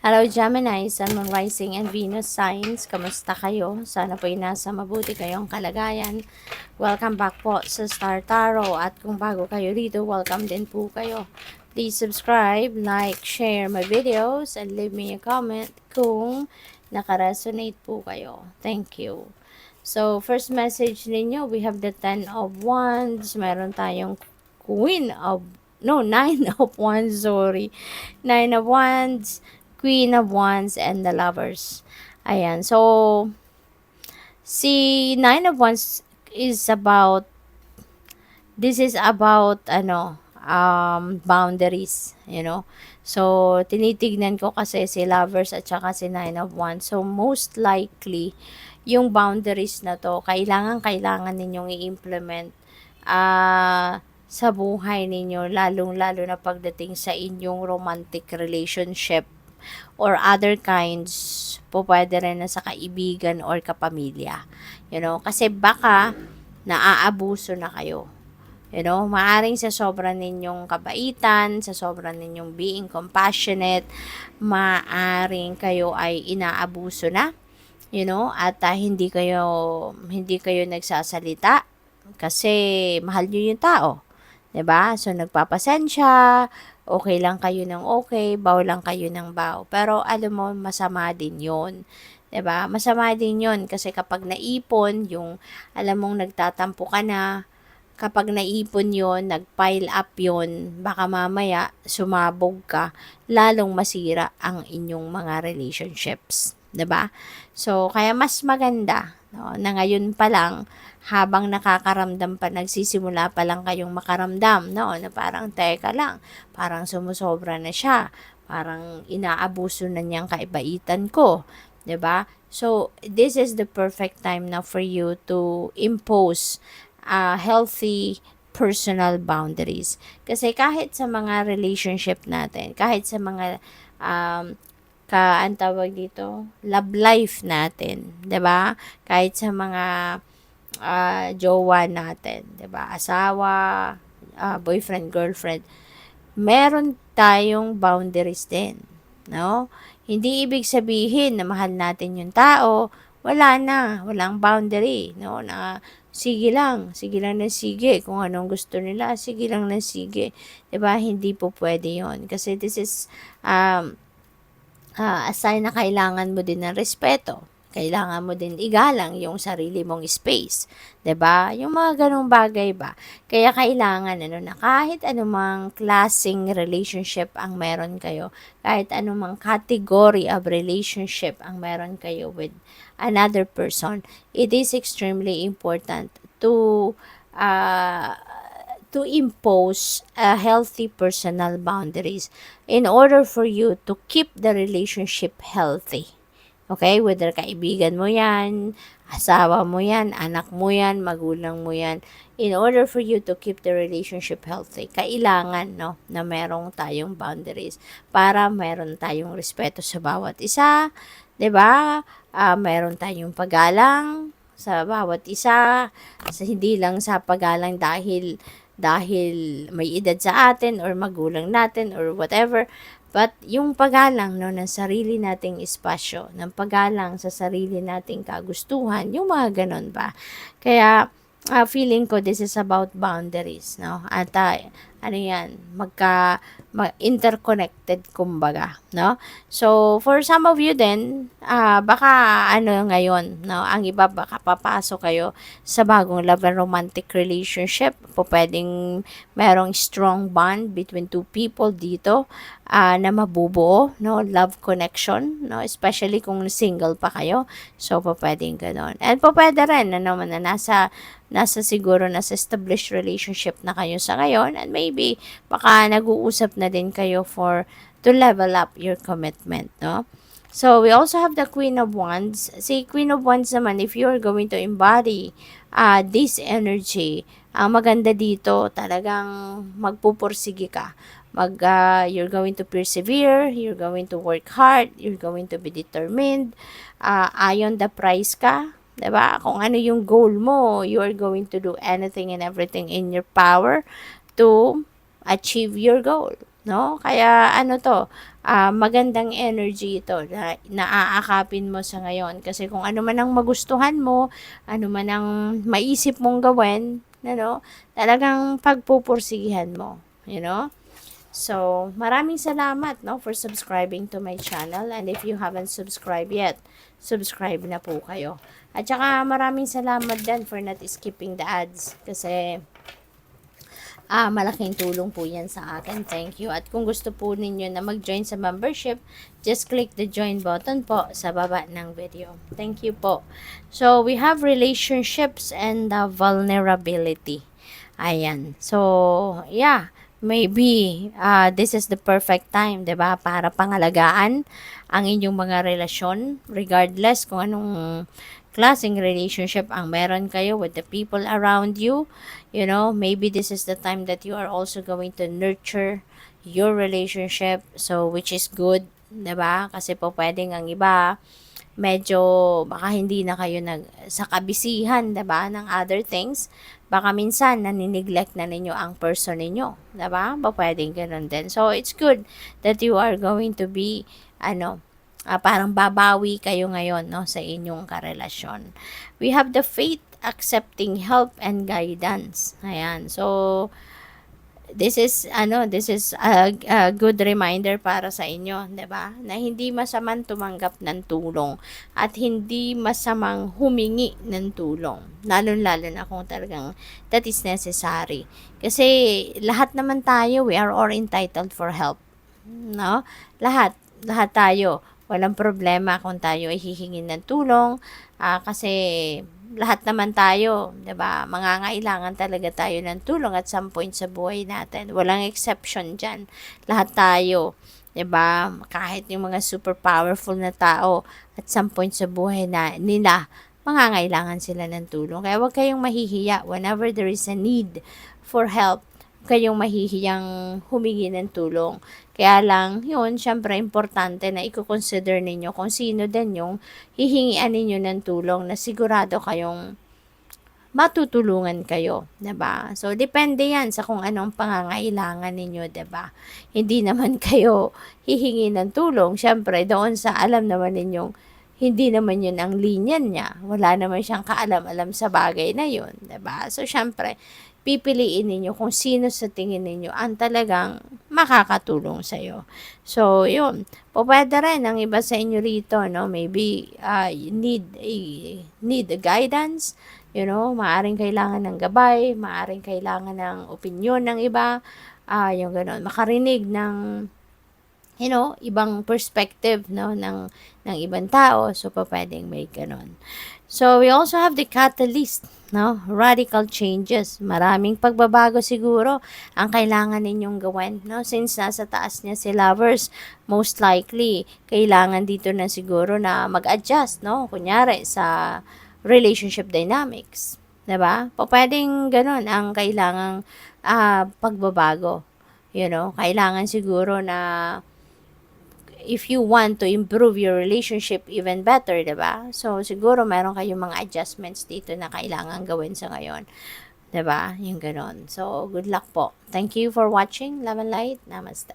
Hello Gemini, Sun, Moon, Rising, and Venus signs. Kamusta kayo? Sana po'y nasa mabuti kayong kalagayan. Welcome back po sa Star Tarot. At kung bago kayo dito, welcome din po kayo. Please subscribe, like, share my videos, and leave me a comment kung nakaresonate po kayo. Thank you. So, first message ninyo, we have the 10 of Wands. Meron tayong Nine of Wands, sorry. Nine of Wands, Queen of Wands, and the Lovers. Ayan. So, si Nine of Wands is about, this is about, boundaries, So, tinitignan ko kasi si Lovers at saka si Nine of Wands. So, most likely, yung boundaries na to, kailangan ninyong i-implement sa buhay ninyo, lalong-lalo na pagdating sa inyong romantic relationship or other kinds, po pwede rin na sa kaibigan or kapamilya. Kasi baka naaabuso na kayo. Maaring sa sobrang ninyong kabaitan, sa sobrang ninyong being compassionate, maaring kayo ay inaabuso na, at hindi kayo nagsasalita kasi mahal niyo yung tao. 'Di ba? So, nagpapasensya, okay lang kayo ng okay, baw lang kayo ng baw. Pero, alam mo, masama din yun. 'Di ba? Masama din yun kasi kapag naipon, yung, alam mong nagtatampo ka na, kapag naipon yon, nag-pile up yon, baka mamaya sumabog ka, lalong masira ang inyong mga relationships. 'Di ba? So, kaya mas maganda, no, na ngayon pa lang, habang nakakaramdam pa, nagsisimula pa lang kayong makaramdam, no, na parang teka lang, parang sumusobra na siya, parang inaabuso na niyang kaibaitan ko, 'di ba? So, this is the perfect time now for you to impose healthy personal boundaries. Kasi kahit sa mga relationship natin, kahit sa mga ang tawag dito, love life natin, 'di ba? Kahit sa mga jowa natin, 'di ba? Asawa, boyfriend, girlfriend, meron tayong boundaries din, no? Hindi ibig sabihin na mahal natin yung tao, walang boundary, no? Na sige lang na sige, kung anong gusto nila, sige lang na sige. 'Di ba? Hindi po pwede 'yon kasi this is a sign na kailangan mo din ng respeto. Kailangan mo din igalang yung sarili mong space. 'Di ba? Yung mga ganong bagay ba? Kaya kailangan na kahit anumang klaseng relationship ang meron kayo, kahit anumang category of relationship ang meron kayo with another person, it is extremely important uh, to impose a healthy personal boundaries in order for you to keep the relationship healthy. Okay? Whether kaibigan mo yan, asawa mo yan, anak mo yan, magulang mo yan. In order for you to keep the relationship healthy, kailangan, no, na merong tayong boundaries para meron tayong respeto sa bawat isa, 'di ba? Meron tayong paggalang sa bawat isa, hindi lang sa paggalang dahil may edad sa atin or magulang natin or whatever. But yung paggalang, no, ng sarili nating espasyo, ng paggalang sa sarili nating kagustuhan, yung mga ganon ba. Kaya feeling ko this is about boundaries, no? At interconnected kumbaga, no? So, for some of you then, baka ngayon, no? Ang iba baka papasok kayo sa bagong love and romantic relationship. Pwedeng merong strong bond between two people dito na mabubuo, no? Love connection, no? Especially kung single pa kayo. So, pwedeng ganon. And pwede rin na naman na nasa established relationship na kayo sa ngayon, and maybe baka nag-uusap na din kayo to level up your commitment, no? So, we also have the Queen of Wands. Si Queen of Wands naman, if you're going to embody this energy, ang maganda dito, talagang magpupursige ka. You're going to persevere, you're going to work hard, you're going to be determined, ayon the price ka, 'di ba? Kung ano yung goal mo, you are going to do anything and everything in your power to achieve your goal, no? Kaya ano 'to, magandang energy ito na aakapin mo sa ngayon. Kasi kung ano man ang magustuhan mo, ano man ang maisip mong gawin, ano, talagang pagpupursigihan mo, you know? So, maraming salamat, no, for subscribing to my channel. And if you haven't subscribed yet, subscribe na po kayo. At saka maraming salamat din for not skipping the ads. Kasi malaking tulong po yan sa akin. Thank you. At kung gusto po ninyo na mag-join sa membership, just click the join button po sa baba ng video. Thank you po. So, we have relationships and vulnerability. Ayan. So, yeah. Maybe this is the perfect time, 'di ba, para pangalagaan ang inyong mga relasyon regardless kung anong klaseng relationship ang meron kayo with the people around you. You know, maybe this is the time that you are also going to nurture your relationship. So, which is good, 'di ba? Kasi po pwedeng ang iba medyo baka hindi na kayo sa kabisihan, 'di ba, ng other things. Baka minsan nani-neglect na ninyo ang person ninyo, 'di ba? Pwedeng ganoon din. So it's good that you are going to be ano, parang babawi kayo ngayon, no, sa inyong karelasyon. We have the faith, accepting help and guidance. Ayan. So this is a good reminder para sa inyo, 'di ba? Na hindi masamang tumanggap ng tulong at hindi masamang humingi ng tulong. Lalo-lalo na kung talagang that is necessary. Kasi lahat naman tayo, we are all entitled for help, no? Lahat tayo. Walang problema kung tayo ay hihingi ng tulong, kasi lahat naman tayo, 'di ba? Mangangailangan talaga tayo ng tulong at some point sa buhay natin. Walang exception diyan. Lahat tayo, 'di ba? Kahit yung mga super powerful na tao, at some point sa buhay nila, mangangailangan sila ng tulong. Kaya huwag kayong mahihiya whenever there is a need for help. Kayong mahihiyang humingi ng tulong. Kaya lang, yun, syempre, importante na i-consider ninyo kung sino din yung hihingian ninyo ng tulong na sigurado kayong matutulungan kayo, 'di ba? So depende 'yan sa kung anong pangangailangan ninyo, 'di ba? Hindi naman kayo hihingi ng tulong syempre doon sa alam naman ninyong hindi naman 'yun ang linya niya. Wala naman siyang kaalam-alam sa bagay na 'yun, 'di ba? So syempre, pipiliin ninyo kung sino sa tingin ninyo ang talagang makakatulong sa iyo. So, 'yun. Pwede rin ang iba sa inyo rito, no? Maybe you need a guidance. You know, maaring kailangan ng gabay, maaring kailangan ng opinyon ng iba, yung gano'n. Makarinig ng, you know, ibang perspective, no, ng ibang tao. So, pwedeng may gano'n. So, we also have the catalyst, no, radical changes. Maraming pagbabago siguro ang kailangan ninyong gawin, no, since nasa taas niya si lovers, most likely, kailangan dito na siguro na mag-adjust, no, kunyari sa relationship dynamics, 'di ba? Pwedeng gano'n ang kailangang pagbabago. You know, kailangan siguro na if you want to improve your relationship even better, 'di ba? So siguro meron kayong mga adjustments dito na kailangan gawin sa ngayon, 'di ba? Yung gano'n. So good luck po. Thank you for watching. Love and light. Namaste.